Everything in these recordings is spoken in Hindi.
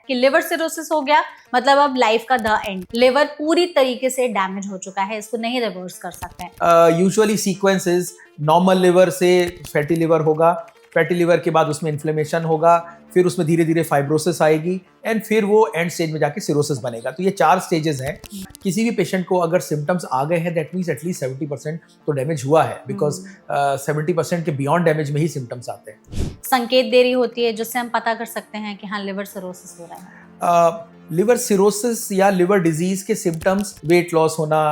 कि लिवर सिरोसिस हो गया मतलब अब लाइफ का द एंड, लिवर पूरी तरीके से डैमेज हो चुका है, इसको नहीं रिवर्स कर सकते हैं। Usually sequence is normal liver से फैटी लिवर होगा, फैटी लिवर के बाद उसमें इन्फ्लेमेशन होगा, फिर उसमें धीरे धीरे फाइब्रोसिस आएगी एंड फिर वो एंड स्टेज में जाके सिरोसिस बनेगा। तो ये 4 स्टेजेस हैं। किसी भी पेशेंट को अगर सिम्टम्स आ गए हैं दैट मीन्स एटलीस्ट 70% तो डैमेज हुआ है, बिकॉज 70% के बियॉन्ड डैमेज में ही सिम्टम्स आते हैं। संकेत देरी होती है जिससे हम पता कर सकते हैं कि हाँ लिवर सिरोसिस हो रहा है। लिवर सिरोसिस या लिवर डिजीज के सिम्टम्स वेट लॉस होना,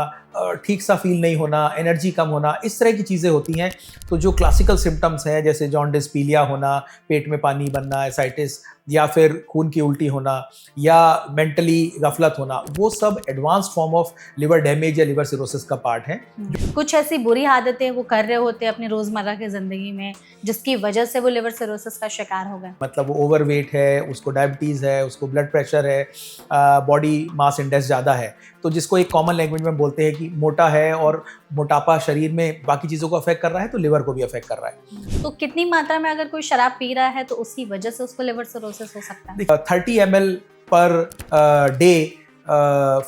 ठीक सा फील नहीं होना, एनर्जी कम होना, इस तरह की चीज़ें होती हैं। तो जो क्लासिकल सिम्टम्स हैं जैसे जॉन्डिस, पीलिया होना, पेट में पानी बनना, एसाइटिस या फिर खून की उल्टी होना या मेंटली गफलत होना, वो सब advance form of liver damage या लिवर सिरोसिस का पार्ट है। कुछ ऐसी बुरी आदतें वो कर रहे होते हैं अपनी रोजमर्रा की जिंदगी में जिसकी वजह से वो लिवर सिरोसिस का शिकार हो गए। मतलब वो ओवरवेट है, उसको डायबिटीज़ है, उसको ब्लड प्रेशर है, बॉडी मास इंडेक्स ज़्यादा है, तो जिसको एक कॉमन लैंग्वेज में बोलते हैं कि मोटा है और मोटापा शरीर में बाकी चीज़ों को अफेक्ट कर रहा है तो लिवर को भी अफेक्ट कर रहा है। तो कितनी मात्रा में अगर कोई शराब पी रहा है तो उसकी वजह से उसको लिवर सिरोसिस हो सकता है? 30 ml per day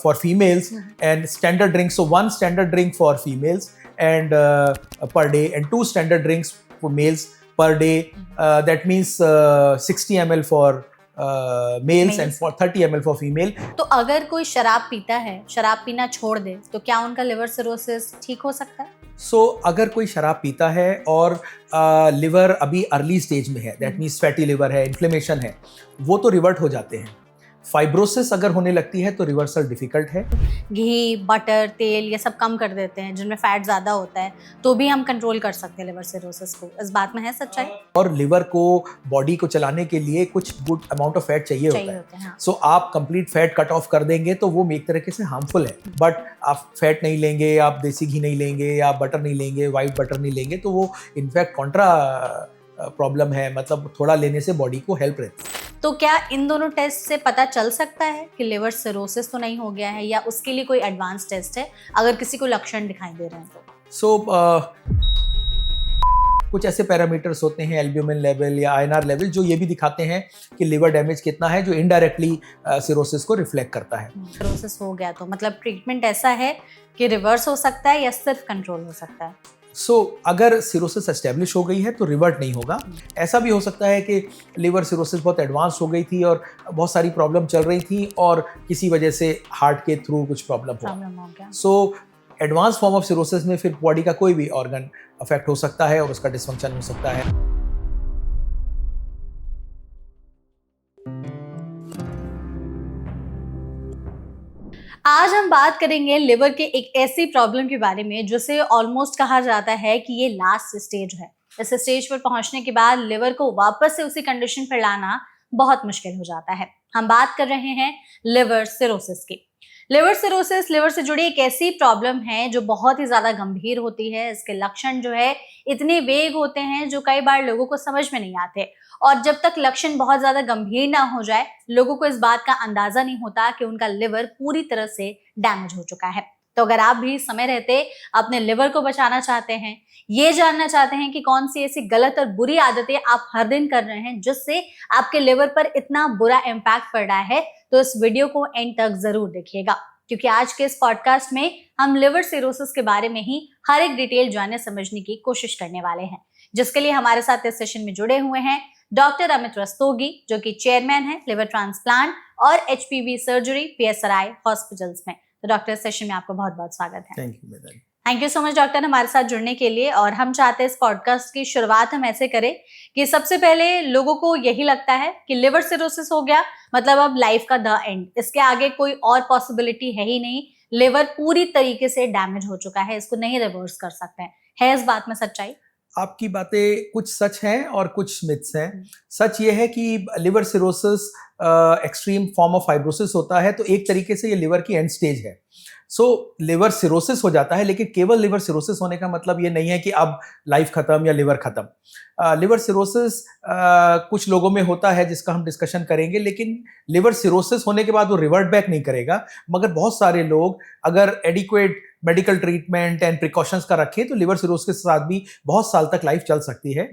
for females and standard drinks. So 1 standard drink for females and per day and 2 standard drinks for males per day. That means 60 ml for males and for 30 ml for female. तो अगर कोई शराब पीता है, शराब पीना छोड़ दे तो क्या उनका लिवर सिरोसिस ठीक हो सकता है? अगर कोई शराब पीता है और लिवर अभी अर्ली स्टेज में है, दैट मीन्स फैटी लिवर है, इन्फ्लेमेशन है, वो तो रिवर्ट हो जाते हैं। फाइब्रोसिस अगर होने लगती है तो रिवर्सल डिफिकल्ट है। घी, बटर, तेल ये सब कम कर देते हैं जिनमें फैट ज़्यादा होता है, तो भी हम कंट्रोल कर सकते हैं लिवर सिरोसिस को। इस बात में है सच्चाई? और लिवर को, बॉडी को चलाने के लिए कुछ गुड अमाउंट ऑफ फैट चाहिए होता है। हाँ। सो आप कंप्लीट फैट कट ऑफ कर देंगे तो वो एक तरीके से हार्मफुल है। बट आप फैट नहीं लेंगे, आप देसी घी नहीं लेंगे या बटर नहीं लेंगे, वाइट बटर नहीं लेंगे, तो वो इनफैक्ट कॉन्ट्रा प्रॉब्लम है, मतलब थोड़ा लेने से बॉडी को हेल्प रहती है। तो क्या इन दोनों टेस्ट से पता चल सकता है कि लिवर सिरोसिस तो नहीं हो गया है, या उसके लिए कोई एडवांस टेस्ट है अगर किसी को लक्षण दिखाई दे रहे हैं तो? कुछ ऐसे पैरामीटर्स होते हैं, एल्ब्यूमिन लेवल या आईएनआर लेवल, जो ये भी दिखाते हैं कि लिवर डैमेज कितना है, जो इनडायरेक्टली सिरोसिस को रिफ्लेक्ट करता है। सिरोसिस हो गया तो मतलब ट्रीटमेंट ऐसा है कि रिवर्स हो सकता है या सिर्फ कंट्रोल हो सकता है? अगर सिरोसिस एस्टेब्लिश हो गई है तो रिवर्ट नहीं होगा। ऐसा भी हो सकता है कि लिवर सिरोसिस बहुत एडवांस हो गई थी और बहुत सारी प्रॉब्लम चल रही थी और किसी वजह से हार्ट के थ्रू कुछ प्रॉब्लम हुआ। एडवांस फॉर्म ऑफ सिरोसिस में फिर बॉडी का कोई भी ऑर्गन अफेक्ट हो सकता है और उसका डिसफंक्शन हो सकता है। आज हम बात करेंगे लिवर के एक ऐसी प्रॉब्लम के बारे में जिसे ऑलमोस्ट कहा जाता है कि ये लास्ट स्टेज है। इस स्टेज पर पहुंचने के बाद लिवर को वापस से उसी कंडीशन पर लाना बहुत मुश्किल हो जाता है। हम बात कर रहे हैं लिवर सिरोसिस की। लिवर सिरोसिस लिवर से जुड़ी एक ऐसी प्रॉब्लम है जो बहुत ही ज्यादा गंभीर होती है। इसके लक्षण जो है इतने वेग होते हैं जो कई बार लोगों को समझ में नहीं आते, और जब तक लक्षण बहुत ज्यादा गंभीर ना हो जाए लोगों को इस बात का अंदाजा नहीं होता कि उनका लिवर पूरी तरह से डैमेज हो चुका है। तो अगर आप भी समय रहते अपने लिवर को बचाना चाहते हैं, ये जानना चाहते हैं कि कौन सी ऐसी गलत और बुरी आदतें आप हर दिन कर रहे हैं जिससे आपके लिवर पर इतना बुरा इम्पैक्ट पड़ रहा है, तो इस वीडियो को एंड तक जरूर देखिएगा, क्योंकि आज के इस पॉडकास्ट में हम लिवर सिरोसिस के बारे में ही हर एक डिटेल जानने समझने की कोशिश करने वाले हैं, जिसके लिए हमारे साथ इस सेशन में जुड़े हुए हैं डॉक्टर अमित रस्तोगी, जो कि चेयरमैन है लिवर ट्रांसप्लांट और HPV सर्जरी PSRI हॉस्पिटल्स में। तो डॉक्टर, सेशन में आपका बहुत बहुत स्वागत है। Thank you so much doctor हमारे साथ जुड़ने के लिए। और हम चाहते हैं इस पॉडकास्ट की शुरुआत हम ऐसे करें कि सबसे पहले लोगों को यही लगता है कि लिवर सिरोसिस हो गया मतलब अब लाइफ का द एंड, इसके आगे कोई और पॉसिबिलिटी है ही नहीं, लिवर पूरी तरीके से डैमेज हो चुका है, इसको नहीं रिवर्स कर सकते हैं। है इस बात में सच्चाई? आपकी बातें कुछ सच हैं और कुछ मिथ्स हैं। सच ये है कि liver cirrhosis extreme form of fibrosis होता है, तो एक तरीके से ये लिवर की एंड स्टेज है। लिवर सिरोसिस हो जाता है, लेकिन केवल लिवर सिरोसिस होने का मतलब ये नहीं है कि अब लाइफ खत्म या लिवर खत्म। लिवर सिरोसिस कुछ लोगों में होता है जिसका हम डिस्कशन करेंगे, लेकिन लिवर सिरोसिस होने के बाद वो रिवर्ट बैक नहीं करेगा। मगर बहुत सारे लोग अगर adequate medical treatment and precautions का रखें तो लिवर सिरोसिस के साथ भी बहुत साल तक लाइफ चल सकती है।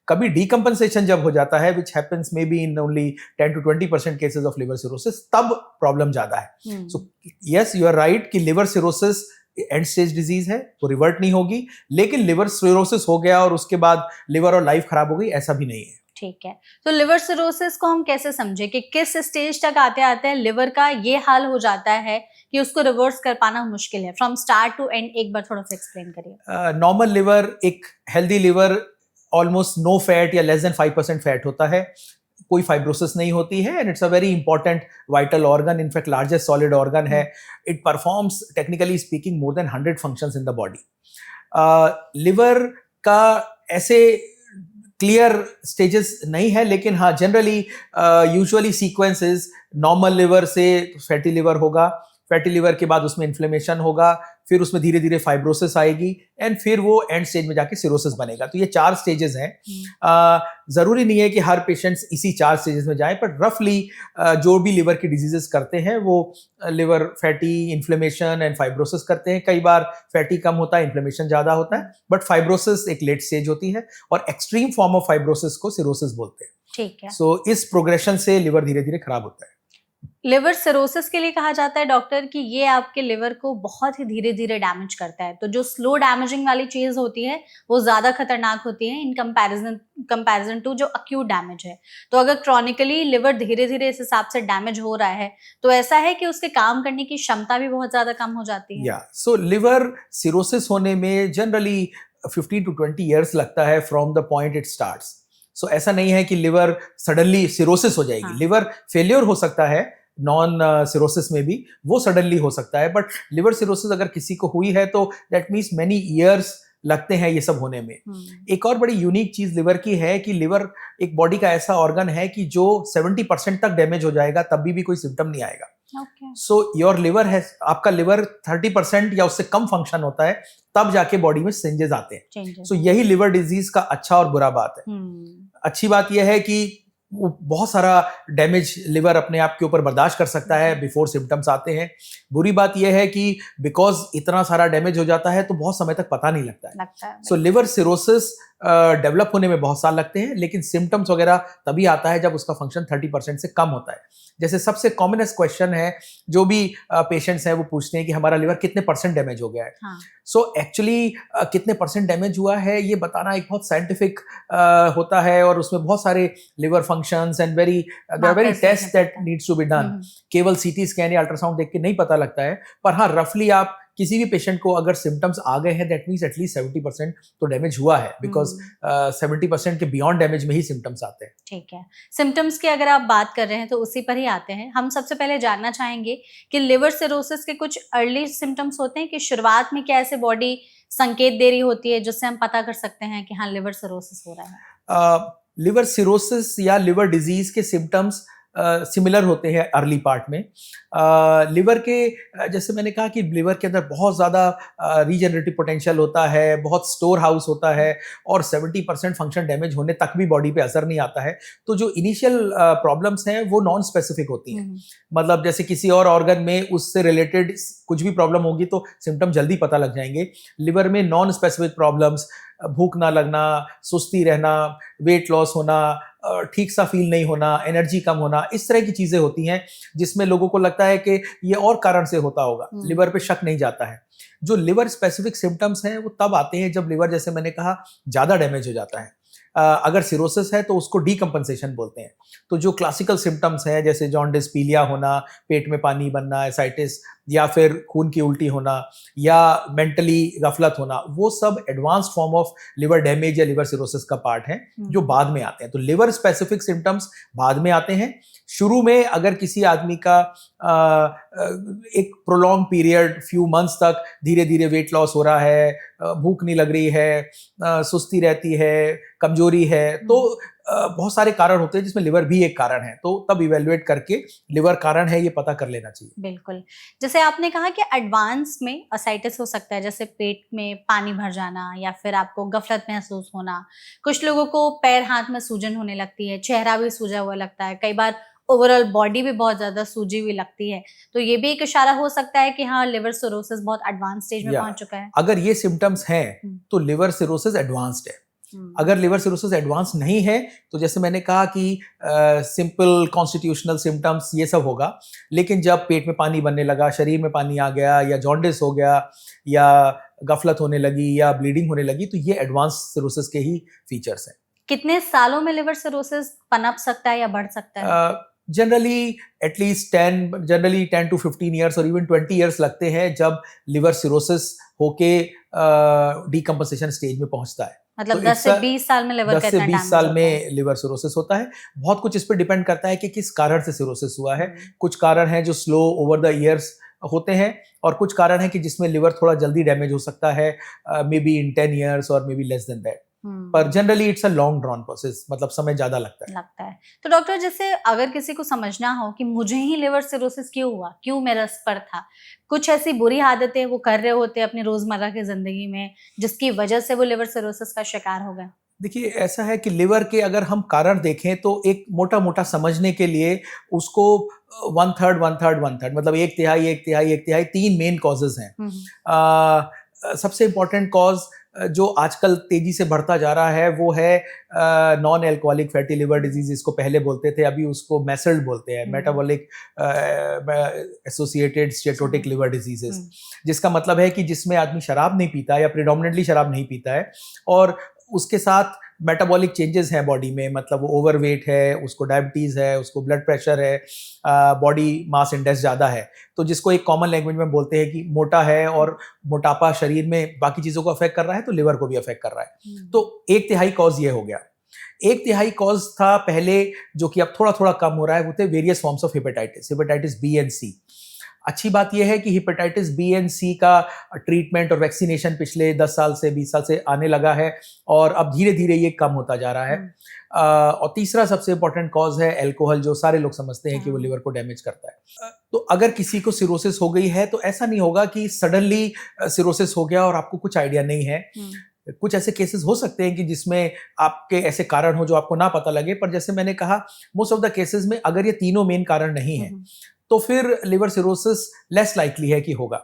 कभी डीकम्पनसेशन जब हो जाता है, which happens may be in only 10 to 20% cases of liver cirrhosis, तब प्रॉब्लम ज्यादा है। So yes, you are right कि liver cirrhosis end stage disease है, वो रिवर्ट नहीं होगी, लेकिन लिवर सिरोसिस हो गया और उसके बाद लिवर और लाइफ खराब हो गई, ऐसा भी नहीं है। ठीक है, तो लिवर सिरोसिस को हम कैसे समझे कि किस स्टेज तक आते आते लिवर का ये हाल हो जाता है कि उसको रिवर्स कर पाना मुश्किल है, फ्रॉम स्टार्ट टू एंड? एक बार थोड़ा सा एक्सप्लेन करिए। नॉर्मल लिवर, एक healthy liver almost no fat या लेस देन 5% फैट होता है, कोई फाइब्रोसिस नहीं होती है, and it's a very important vital organ, in fact largest solid organ है। It performs technically speaking more than 100 functions in the body. Liver का ऐसे क्लियर स्टेजेस नहीं है, लेकिन हाँ generally usually sequences, normal liver से फैटी लिवर होगा, फैटी लिवर के बाद उसमें इन्फ्लेमेशन होगा, फिर उसमें धीरे धीरे फाइब्रोसिस आएगी, एंड फिर वो एंड स्टेज में जाके सिरोसिस बनेगा। तो ये 4 स्टेजेस हैं। जरूरी नहीं है कि हर पेशेंट्स इसी 4 स्टेजेस में जाए, पर रफली जो भी लिवर की डिजीजेस करते हैं वो liver fatty, inflammation and fibrosis करते हैं। कई बार फैटी कम होता है, इन्फ्लेमेशन ज्यादा होता है, बट फाइब्रोसिस एक लेट स्टेज होती है, और एक्सट्रीम फॉर्म ऑफ फाइब्रोसिस को सिरोसिस बोलते हैं। ठीक है। सो इस प्रोग्रेशन से लिवर धीरे धीरे खराब होता है। लिवर सिरोसिस के लिए कहा जाता है डॉक्टर कि ये आपके लिवर को बहुत ही धीरे धीरे डैमेज करता है, तो जो स्लो डैमेजिंग वाली चीज होती है वो ज्यादा खतरनाक होती है इन कंपैरिजन टू जो अक्यूट डैमेज है। तो अगर क्रॉनिकली लिवर धीरे धीरे इस हिसाब से डैमेज हो रहा है, तो ऐसा है कि उसके काम करने की क्षमता भी बहुत ज्यादा कम हो जाती है। सो लिवर सिरोसिस होने में जनरली 15 to 20 years लगता है from the point it starts. So ऐसा नहीं है कि लिवर सडनली सिरोसिस हो जाएगी। हाँ। लिवर फेलियर हो सकता है नॉन सिरोसिस में भी, वो सडनली हो सकता है, बट लिवर सिरोसिस अगर किसी को हुई है तो दैट मीन्स मेनी ईयर्स लगते हैं ये सब होने में। एक और बड़ी यूनिक चीज लिवर की है कि लिवर एक बॉडी का ऐसा ऑर्गन है कि जो 70% तक डैमेज हो जाएगा तब भी कोई सिम्टम नहीं आएगा। सो योर लिवर है, आपका लिवर 30% या उससे कम फंक्शन होता है, तब जाके बॉडी में चेंजेस आते हैं। सो यही लिवर डिजीज का अच्छा और बुरा बात है। अच्छी बात यह है कि वो बहुत सारा डैमेज लिवर अपने आप के ऊपर बर्दाश्त कर सकता है बिफोर सिम्टम्स आते हैं। बुरी बात यह है कि बिकॉज इतना सारा डैमेज हो जाता है तो बहुत समय तक पता नहीं लगता है। सो लिवर सिरोसिस डेवलप होने में बहुत साल लगते हैं, लेकिन सिम्टम्स वगैरह तभी आता है जब उसका फंक्शन 30% से कम होता है। जैसे सबसे कॉमनेस्ट क्वेश्चन है जो भी पेशेंट्स हैं वो पूछते हैं कि हमारा लिवर कितने % डैमेज हो गया है। सो एक्चुअली कितने % डैमेज हुआ है ये बताना एक बहुत साइंटिफिक होता है, और उसमें बहुत सारे liver functions and very test that needs to be done. केवल सीटी स्कैन या अल्ट्रासाउंड देख के नहीं पता लगता है, पर हाँ रफली आप किसी भी पेशेंट को अगर सिम्टम्स आ गए हैं दैट मीन्स एटलीस्ट 70% तो डैमेज हुआ है, बिकॉज 70% के बियॉन्ड डैमेज में ही सिम्टम्स आते हैं। ठीक है, सिम्टम्स की अगर आप बात कर रहे हैं तो उसी पर ही आते हैं। हम सबसे पहले जानना चाहेंगे कि लिवर सिरोसिस के कुछ अर्ली सिम्टम्स होते हैं कि शुरुआत में क्या ऐसे बॉडी संकेत दे रही होती है जिससे हम पता कर सकते हैं कि हाँ लिवर सिरोसिस हो रहा है? लिवर सिरोसिस या लिवर डिजीज के सिम्टम्स सिमिलर होते हैं अर्ली पार्ट में। लिवर के जैसे मैंने कहा कि लिवर के अंदर बहुत ज़्यादा रीजनरेटिव पोटेंशियल होता है, बहुत स्टोर हाउस होता है, और 70% फंक्शन डैमेज होने तक भी बॉडी पे असर नहीं आता है। तो जो इनिशियल प्रॉब्लम्स हैं वो नॉन स्पेसिफिक होती हैं। मतलब जैसे किसी और ऑर्गन में उससे रिलेटेड कुछ भी प्रॉब्लम होगी तो सिम्टम जल्दी पता लग जाएंगे। लिवर में नॉन स्पेसिफिक प्रॉब्लम्स, भूख ना लगना, सुस्ती रहना, वेट लॉस होना, ठीक सा फील नहीं होना, एनर्जी कम होना, इस तरह की चीजें होती हैं जिसमें लोगों को लगता है कि ये और कारण से होता होगा। लिवर पे शक नहीं जाता है। जो लिवर स्पेसिफिक सिम्टम्स हैं वो तब आते हैं जब लिवर, जैसे मैंने कहा, ज्यादा डैमेज हो जाता है। अगर सिरोसिस है तो उसको डीकम्पनसेशन बोलते हैं। तो जो क्लासिकल सिम्टम्स हैं जैसे जॉन्डिस, पीलिया होना, पेट में पानी बनना, एसाइटिस, या फिर खून की उल्टी होना, या मेंटली गफलत होना, वो सब advanced form of liver damage या लिवर सिरोसिस का पार्ट है जो बाद में आते हैं। तो लिवर स्पेसिफिक सिम्टम्स बाद में आते हैं। शुरू में अगर किसी आदमी का एक प्रोलॉन्ग पीरियड, फ्यू मंथ्स तक धीरे धीरे वेट लॉस हो रहा है, भूख नहीं लग रही है, सुस्ती रहती है, कमजोरी है, तो बहुत सारे कारण होते हैं जिसमें लिवर भी एक कारण है, तो तब इवेल्युएट करके लिवर कारण है ये पता कर लेना चाहिए। बिल्कुल, जैसे आपने कहा कि एडवांस में असाइटिस हो सकता है, जैसे पेट में पानी भर जाना या फिर आपको गफलत महसूस होना। कुछ लोगों को पैर हाथ में सूजन होने लगती है, चेहरा भी सूजा हुआ लगता है, कई बार ओवरऑल बॉडी भी बहुत ज्यादा सूजी हुई लगती है, तो ये भी एक इशारा हो सकता है कि हाँ लिवर सिरोसिस बहुत एडवांस स्टेज में या पहुंच चुका है। अगर ये सिम्टम्स हैं तो लिवर सिरोसिस एडवांस्ड है। अगर लिवर सिरोसिस एडवांस नहीं है तो जैसे मैंने कहा कि सिंपल कॉन्स्टिट्यूशनल सिम्टम्स ये सब होगा, लेकिन जब पेट में पानी बनने लगा, शरीर में पानी आ गया, या जॉन्डिस हो गया, या गफलत होने लगी, या ब्लीडिंग होने लगी, तो ये एडवांस सिरोसिस के ही फीचर्स हैं। कितने सालों में लिवर सिरोसिस पनप सकता है या बढ़ सकता है? जनरली एटलीस्ट 10 to 15 ईयर्स और इवन 20 ईयर्स लगते हैं जब लिवर सिरोसिस होके डीकम्पोजिशन स्टेज में पहुंचता है। मतलब तो 10 से 20 साल में लिवर 10 का से इतना 20 डैमेज साल होता है। में लिवर सिरोसिस होता है। बहुत कुछ इस पर डिपेंड करता है कि किस कारण से सिरोसिस हुआ है। कुछ कारण है जो स्लो ओवर द ईयर्स होते हैं, और कुछ कारण है कि जिसमें लिवर थोड़ा जल्दी डैमेज हो सकता है, मे बी इन 10 ईयर्स और may be less than that. पर generally it's a long drawn process, मतलब समय ज्यादा लगता है। तो डॉक्टर, जैसे अगर किसी को समझना हो कि मुझे ही लिवर सिरोसिस क्यों हुआ, क्यों मेरा इस पर था, कुछ ऐसी बुरी आदतें वो कर रहे होते हैं अपनी रोजमर्रा की जिंदगी में जिसकी वजह से वो लिवर सिरोसिस का शिकार हो गए। देखिए, ऐसा है कि लिवर के अगर हम कारण देखें तो एक मोटा मोटा समझने के लिए उसको 1/3 1/3 1/3 मतलब एक तिहाई 3 मेन कॉजेज हैं। सबसे इम्पोर्टेंट कॉज जो आजकल तेजी से बढ़ता जा रहा है वो है non alcoholic fatty liver disease, इसको पहले बोलते थे, अभी उसको मैसल्ड बोलते हैं, मेटाबॉलिक एसोसिएटेड स्टेटोटिक लिवर डिजीजेस, जिसका मतलब है कि जिसमें आदमी शराब नहीं पीता या प्रिडोमिनेटली शराब नहीं पीता है, और उसके साथ मेटाबॉलिक चेंजेस हैं बॉडी में, मतलब वो ओवरवेट है, उसको डायबिटीज़ है, उसको ब्लड प्रेशर है, बॉडी मास इंडेक्स ज़्यादा है, तो जिसको एक कॉमन लैंग्वेज में बोलते हैं कि मोटा है, और मोटापा शरीर में बाकी चीज़ों को अफेक्ट कर रहा है तो लिवर को भी अफेक्ट कर रहा है। तो 1/3 कॉज ये हो गया। 1/3 कॉज था पहले, जो कि अब थोड़ा थोड़ा कम हो रहा है, वो थे various forms of hepatitis B and C. अच्छी बात यह है कि हेपेटाइटिस बी एंड सी का ट्रीटमेंट और वैक्सीनेशन पिछले 10 साल से 20 साल से आने लगा है, और अब धीरे धीरे ये कम होता जा रहा है। और तीसरा सबसे इंपॉर्टेंट कॉज है अल्कोहल, जो सारे लोग समझते हैं कि वो लिवर को डैमेज करता है। तो अगर किसी को सिरोसिस हो गई है तो ऐसा नहीं होगा कि सडनली सिरोसिस हो गया और आपको कुछ आइडिया नहीं है। कुछ ऐसे केसेस हो सकते हैं कि जिसमें आपके ऐसे कारण हो जो आपको ना पता लगे, पर जैसे मैंने कहा, मोस्ट ऑफ द केसेस में अगर ये तीनों मेन कारण नहीं है तो फिर लिवर सिरोसिस लेस लाइकली है कि होगा।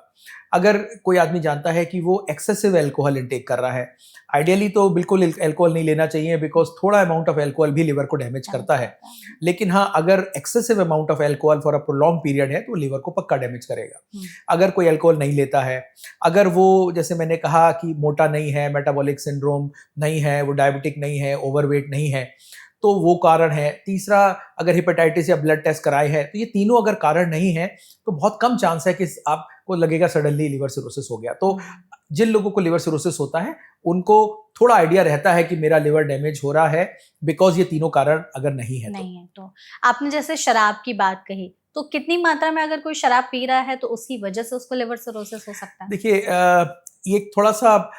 अगर कोई आदमी जानता है कि वो एक्सेसिव अल्कोहल इंटेक कर रहा है, आइडियली तो बिल्कुल अल्कोहल नहीं लेना चाहिए, बिकॉज थोड़ा अमाउंट ऑफ अल्कोहल भी लिवर को डैमेज करता है, लेकिन हाँ, अगर excessive amount of alcohol for a prolong period है तो लिवर को पक्का डैमेज करेगा। अगर कोई अल्कोहल नहीं लेता है, अगर वो जैसे मैंने कहा कि मोटा नहीं है, मेटाबॉलिक सिंड्रोम नहीं है, वो डायबिटिक नहीं है, ओवरवेट नहीं है, तो वो कारण है। तीसरा, अगर हेपेटाइटिस या ब्लड टेस्ट कराए है, तो ये तीनों अगर कारण नहीं है तो बहुत कम चांस है कि आपको लगेगा सडनली लिवर सिरोसिस हो गया। तो जिन लोगों को लिवर सिरोसिस होता है उनको थोड़ा आइडिया रहता है कि मेरा लिवर डैमेज हो रहा है, बिकॉज ये तीनों कारण अगर नहीं है तो आपने जैसे शराब की बात कही, तो कितनी मात्रा में अगर कोई शराब पी रहा है तो उसकी वजह से उसको लिवर सिरोसिस हो सकता है? देखिए, ये थोड़ा सा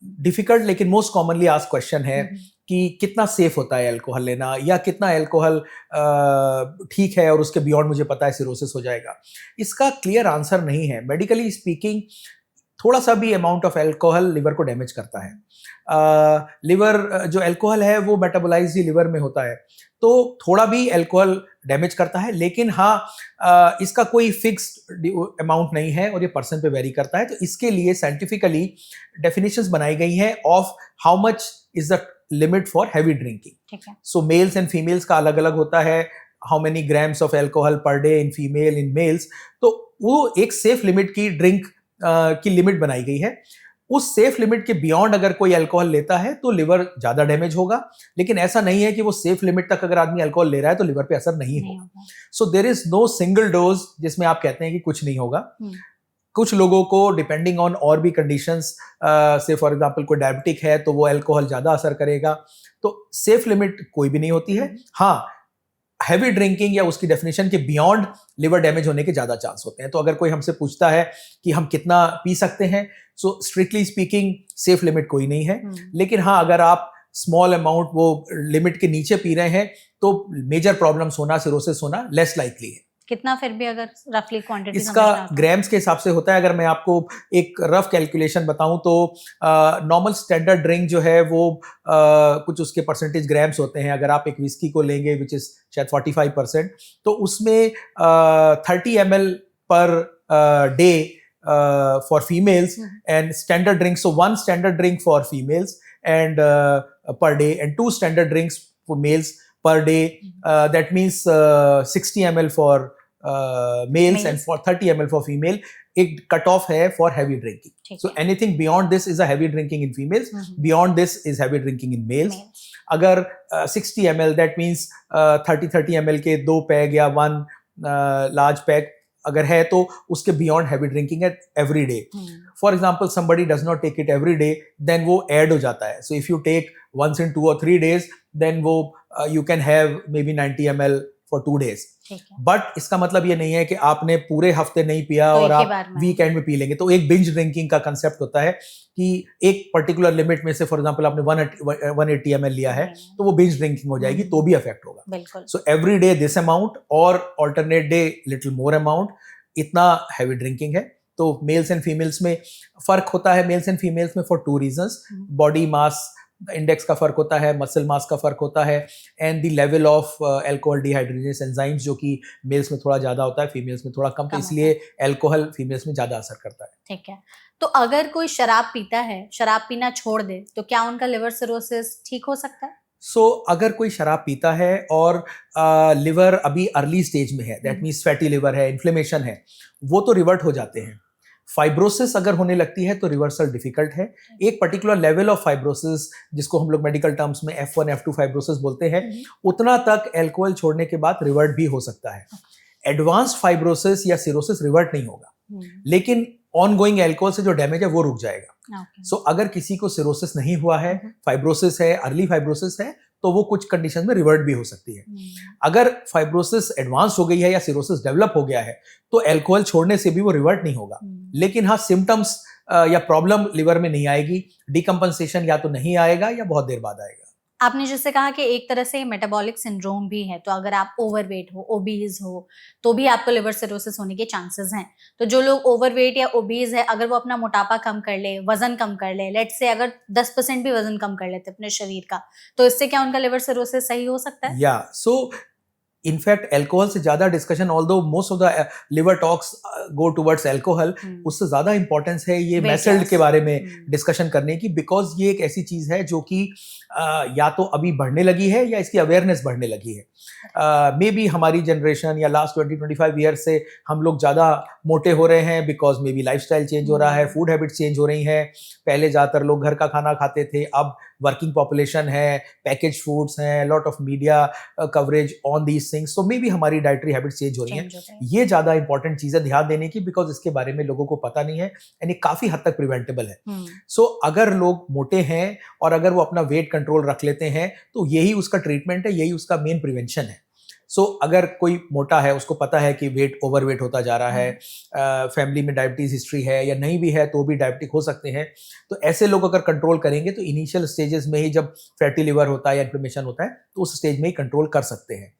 डिफिकल्ट लेकिन मोस्ट कॉमनली आस्क्ड क्वेश्चन है कि कितना सेफ होता है अल्कोहल लेना, या कितना अल्कोहल ठीक है और उसके बियॉन्ड मुझे पता है सिरोसिस हो जाएगा। इसका क्लियर आंसर नहीं है। मेडिकली स्पीकिंग थोड़ा सा भी अमाउंट ऑफ अल्कोहल लिवर को डैमेज करता है। लिवर जो अल्कोहल है वो मेटाबोलाइज ही लिवर में होता है, तो थोड़ा भी अल्कोहल डैमेज करता है, लेकिन हाँ, इसका कोई फिक्स्ड अमाउंट नहीं है और ये पर्सन पे वेरी करता है। तो इसके लिए साइंटिफिकली डेफिनेशंस बनाई गई हैं of how much is the limit for heavy drinking. So mails and females का अलग अलग होता है, how many grams of alcohol per day in female, in males. तो वो एक सेफ लिमिट की ड्रिंक की लिमिट बनाई गई है। उस सेफ लिमिट के बियॉन्ड अगर कोई अल्कोहल लेता है तो लिवर ज्यादा डैमेज होगा, लेकिन ऐसा नहीं है कि वो सेफ लिमिट तक अगर आदमी अल्कोहल ले रहा है तो लिवर पे असर नहीं होगा। So there is no single dose जिसमें आप कहते हैं कि कुछ नहीं होगा। कुछ लोगों को डिपेंडिंग ऑन और भी कंडीशंस, से फॉर एग्जांपल कोई डायबिटिक है तो वो अल्कोहल ज्यादा असर करेगा। तो सेफ लिमिट कोई भी नहीं होती है। हाँ, हैवी ड्रिंकिंग या उसकी डेफिनेशन के बियॉन्ड लिवर डैमेज होने के ज्यादा चांस होते हैं। तो अगर कोई हमसे पूछता है कि हम कितना पी सकते हैं, सो स्ट्रिक्टली स्पीकिंग सेफ लिमिट कोई नहीं है, लेकिन हाँ, अगर आप स्मॉल अमाउंट वो लिमिट के नीचे पी रहे हैं तो मेजर प्रॉब्लम्स होना, सिरोसिस होना लेस लाइकली है। कितना फिर भी अगर रफली क्वांटिटी इसका ग्राम्स के हिसाब से होता है। अगर मैं आपको एक रफ कैलकुलेशन बताऊं तो नॉर्मल स्टैंडर्ड ड्रिंक जो है वो कुछ उसके परसेंटेज ग्राम्स होते हैं। अगर आप एक विस्की को लेंगे विच इज शायद 45%, तो उसमें 30 ml per day for females and standard drinks. So one standard drink for females and per day, and 2 standard drinks for males per day. That means 60 ml for males and for 30 ml for female. एक कट ऑफ है for heavy drinking. So anything beyond this is a heavy drinking in females, beyond this is heavy drinking in males. अगर 60 ml दैट मीन्स 30 ml के 2 पैग या 1 लार्ज पैग अगर है तो उसके beyond heavy drinking at every day. For example somebody does not take it every day, then वो ऐड हो जाता है. So if you take once in 2 or 3 days, then वो you can have may be 90 ml for 2 days. But इसका मतलब ये नहीं है कि आपने पूरे हफ्ते नहीं पिया तो और आप वीकेंड में पी लेंगे. तो एक बिंज ड्रिंकिंग का कंसेप्ट होता है कि एक पर्टिकुलर लिमिट में से, फॉर एग्जांपल आपने 180 ml लिया है तो वो बिंज ड्रिंकिंग हो जाएगी, तो भी अफेक्ट होगा. So every day this amount और alternate day little more amount, इतना हैवी ड्रिंकिंग है. तो मेल्स एंड फीमेल्स में फर्क होता है. मेल्स एंड फीमेल्स में for 2 reasons. Body mass index का फर्क होता है, मसल मास का फर्क होता है, and the level of alcohol dehydrogenase enzymes जो कि मेल्स में थोड़ा ज्यादा होता है, फीमेल्स में थोड़ा कम. तो इसलिए अल्कोहल फीमेल्स में ज्यादा असर करता है. ठीक है. तो अगर कोई शराब पीता है, शराब पीना छोड़ दे, तो क्या उनका लिवर सिरोसिस ठीक हो सकता है? अगर कोई शराब पीता है और लिवर अभी अर्ली स्टेज में है, दैट मीन्स फैटी लिवर है, इन्फ्लेमेशन है, वो तो रिवर्ट हो जाते हैं. फाइब्रोसिस अगर होने लगती है तो रिवर्सल डिफिकल्ट है. एक पर्टिकुलर लेवल ऑफ फाइब्रोसिस, जिसको हम लोग मेडिकल टर्म्स में F1 F2 फाइब्रोसिस बोलते हैं, उतना तक अल्कोहल छोड़ने के बाद रिवर्ट भी हो सकता है. एडवांस फाइब्रोसिस या सिरोसिस रिवर्ट नहीं होगा, लेकिन ऑनगोइंग अल्कोहल से जो डैमेज है वो रुक जाएगा. सो अगर किसी को सिरोसिस नहीं हुआ है, फाइब्रोसिस है, अर्ली फाइब्रोसिस है, तो वो कुछ कंडीशन में रिवर्ट भी हो सकती है. अगर फाइब्रोसिस एडवांस हो गई है या सिरोसिस डेवलप हो गया है तो अल्कोहल छोड़ने से भी वो रिवर्ट नहीं होगा. लेकिन हाँ, सिम्टम्स या प्रॉब्लम लिवर में नहीं आएगी. डिकम्पनसेशन या तो नहीं आएगा या बहुत देर बाद आएगा. आपने जैसे कहा कि एक तरह से मेटाबॉलिक सिंड्रोम भी है, तो अगर आप ओवरवेट हो, ओबीज हो, तो भी आपको लिवर सिरोसिस होने के चांसेस हैं. तो जो लोग ओवरवेट या ओबीज है, अगर वो अपना मोटापा कम कर ले, वजन कम कर ले, लेट्स से अगर 10% भी वजन कम कर लेते अपने शरीर का, तो इससे क्या उनका लिवर सिरोसिस सही हो सकता है? या सो इनफैक्ट अल्कोहल से ज्यादा discussion, although most of the liver talks go towards alcohol, उससे ज्यादा इंपॉर्टेंस है ये मेसेल्ड के बारे में डिस्कशन करने की. बिकॉज ये एक ऐसी चीज है जो कि या तो अभी बढ़ने लगी है या इसकी अवेयरनेस बढ़ने लगी है. मे बी हमारी जनरेशन या लास्ट 20-25 ईयर से हम लोग ज़्यादा मोटे हो रहे हैं, because may be lifestyle change हो रहा है, फूड हैबिट्स चेंज हो रही हैं. पहले ज़्यादातर लोग घर का खाना खाते थे, अब वर्किंग पॉपुलेशन है, पैकेज फूड्स हैं, lot of media coverage on these things. So may be हमारी डाइटरी हैबिट्स चेंज हो रही हैं. ये ज़्यादा इंपॉर्टेंट चीज़ है ध्यान देने की, बिकॉज इसके बारे में लोगों को पता नहीं है एंड ये काफ़ी हद तक प्रिवेंटेबल है. सो अगर लोग मोटे हैं और अगर वो अपना वेट कंट्रोल रख लेते हैं तो यही उसका ट्रीटमेंट है, यही उसका मेन प्रिवेंशन है. अगर कोई मोटा है, उसको पता है कि वेट ओवरवेट होता जा रहा है, फैमिली में डायबिटीज हिस्ट्री है या नहीं भी है तो भी डायबिटिक हो सकते हैं, तो ऐसे लोग अगर कंट्रोल करेंगे तो इनिशियल स्टेजेस में ही, जब फैटी लिवर होता है या इन्फ्लेमेशन होता है, तो उस स्टेज में ही कंट्रोल कर सकते हैं.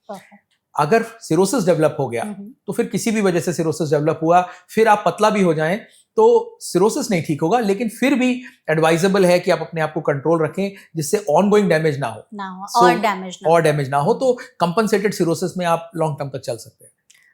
अगर सिरोसिस डेवलप हो गया तो फिर किसी भी वजह से सिरोसिस डेवलप हुआ, फिर आप पतला भी हो जाएं तो सिरोसिस नहीं ठीक होगा, लेकिन फिर भी एडवाइजेबल है कि आप अपने आप को कंट्रोल रखें जिससे ऑनगोइंग डैमेज ना हो और डैमेज ना हो. तो कंपनसेटेड सिरोसिस में आप लॉन्ग टर्म तक चल सकते हैं.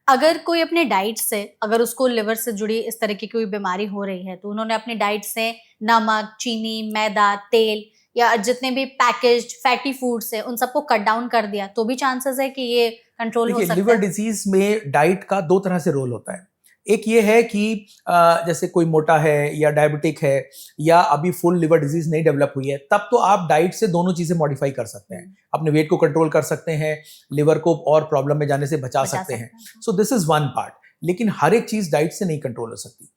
अगर कोई अपने डाइट से, अगर उसको लिवर से जुड़ी इस तरह की कोई बीमारी हो रही है, तो उन्होंने अपनी डाइट से नमक, चीनी, मैदा, तेल या जितने भी पैकेज्ड फैटी फूड्स है उन सबको कट डाउन कर दिया, तो भी चांसेस है कि ये कंट्रोल हो सकता है. लिवर डिजीज में डाइट का 2 तरह से रोल होता है. एक ये है कि जैसे कोई मोटा है या डायबिटिक है या अभी फुल लिवर डिजीज नहीं डेवलप हुई है, तब तो आप डाइट से दोनों चीजें मॉडिफाई कर सकते हैं. अपने वेट को कंट्रोल कर सकते हैं, लिवर को और प्रॉब्लम में जाने से बचा सकते हैं. So this is one part. लेकिन हर एक चीज डाइट से नहीं कंट्रोल हो सकती.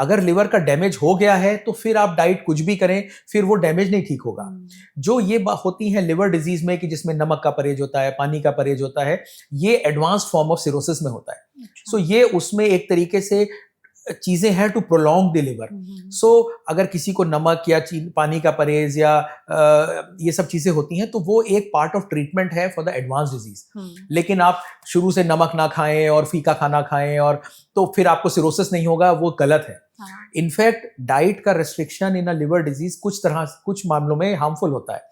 अगर लिवर का डैमेज हो गया है तो फिर आप डाइट कुछ भी करें, फिर वो डैमेज नहीं ठीक होगा. जो ये होती है लिवर डिजीज में कि जिसमें नमक का परहेज होता है, पानी का परहेज होता है, ये एडवांस्ड फॉर्म ऑफ सिरोसिस में होता है. सो ये उसमें एक तरीके से चीजें हैं टू प्रोलॉन्ग द लिवर। सो अगर किसी को नमक या पानी का परहेज या ये सब चीजें होती हैं तो वो एक पार्ट ऑफ ट्रीटमेंट है फॉर द एडवांस डिजीज। लेकिन आप शुरू से नमक ना खाएं और फीका खाना खाएं और तो फिर आपको सिरोसिस नहीं होगा, वो गलत है। इनफैक्ट डाइट का रेस्ट्रिक्शन इन अ लिवर डिजीज कुछ मामलों में हार्मफुल होता है।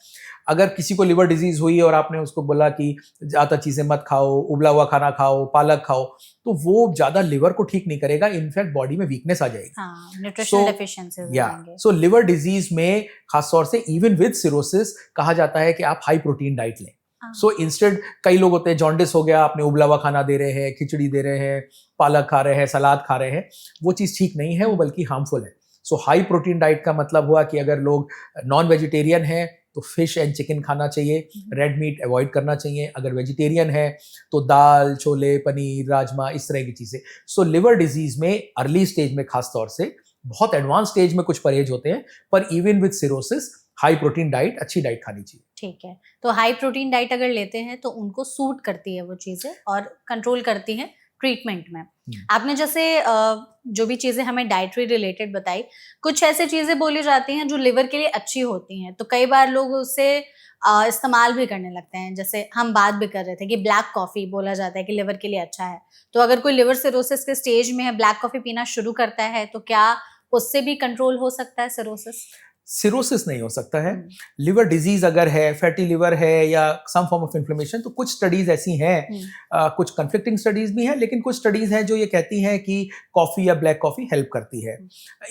अगर किसी को लिवर डिजीज हुई और आपने उसको बोला कि ज़्यादा चीज़ें मत खाओ, उबला हुआ खाना खाओ, पालक खाओ, तो वो ज़्यादा लिवर को ठीक नहीं करेगा, इनफैक्ट बॉडी में वीकनेस आ जाएगी। न्यूट्रिशनल डेफिशिएंसीज हो जाएंगे। सो लिवर डिजीज में खासतौर से इवन विद सिरोसिस कहा जाता है कि आप हाई प्रोटीन डाइट लें। सो इंस्टेड कई लोग होते हैं, जॉन्डिस हो गया, आपने उबला हुआ खाना दे रहे हैं, खिचड़ी दे रहे हैं, पालक खा रहे हैं, सलाद खा रहे हैं, वो चीज़ ठीक नहीं है, वो बल्कि हार्मफुल है। सो हाई प्रोटीन डाइट का मतलब हुआ कि अगर लोग नॉन वेजिटेरियन हैं तो फिश एंड चिकन खाना चाहिए, रेड मीट अवॉइड करना चाहिए। अगर वेजिटेरियन है तो दाल, छोले, पनीर, राजमा, इस तरह की चीज़ें। सो लिवर डिजीज में अर्ली स्टेज में खास तौर से, बहुत एडवांस स्टेज में कुछ परहेज होते हैं, पर even with cirrhosis high protein diet, अच्छी डाइट खानी चाहिए। ठीक है, तो हाई प्रोटीन डाइट अगर लेते हैं तो उनको सूट करती है वो चीज़ें और कंट्रोल करती हैं ट्रीटमेंट में। आपने जैसे जो भी चीज़ें हमें डाइटरी रिलेटेड बताई, कुछ ऐसी चीज़ें बोली जाती हैं जो लिवर के लिए अच्छी होती हैं, तो कई बार लोग उसे इस्तेमाल भी करने लगते हैं। जैसे हम बात भी कर रहे थे कि ब्लैक कॉफ़ी बोला जाता है कि लिवर के लिए अच्छा है, तो अगर कोई लिवर सिरोसिस के स्टेज में है, ब्लैक कॉफ़ी पीना शुरू करता है, तो क्या उससे भी कंट्रोल हो सकता है सिरोसिस? सिरोसिस नहीं हो सकता है। लिवर डिजीज अगर है, फैटी लिवर है या सम फॉर्म ऑफ इन्फ्लेमेशन, तो कुछ स्टडीज ऐसी हैं, कुछ कन्फ्लिक्टिंग स्टडीज भी हैं, लेकिन कुछ स्टडीज हैं जो ये कहती हैं कि कॉफ़ी या ब्लैक कॉफ़ी हेल्प करती है।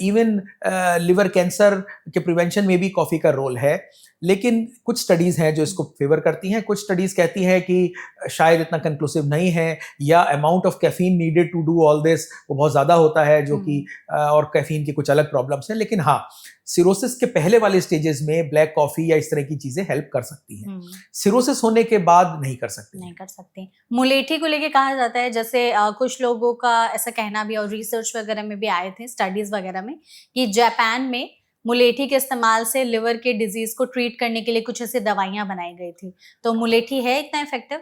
इवन लिवर कैंसर के प्रिवेंशन में भी कॉफ़ी का रोल है, लेकिन कुछ स्टडीज़ हैं जो इसको फेवर करती हैं। कुछ स्टडीज़ कहती हैं कि शायद इतना कंक्लूसिव नहीं है, या amount of caffeine needed to do all this वो बहुत ज़्यादा होता है, जो कि और कैफीन की कुछ अलग प्रॉब्लम्स हैं। लेकिन हाँ, सिरोसिस के पहले वाले स्टेजेस में ब्लैक कॉफ़ी या इस तरह की चीज़ें हेल्प कर सकती हैं। सिरोसिस होने के बाद नहीं कर सकती। मुलेठी को लेके कहा जाता है, जैसे कुछ लोगों का ऐसा कहना भी, और रिसर्च वगैरह में भी आए थे, स्टडीज वगैरह में, कि जापान में मुलेठी के इस्तेमाल से लिवर के डिजीज को ट्रीट करने के लिए कुछ ऐसी दवाइयां बनाई गई थी। तो मुलेठी है इतना इफेक्टिव?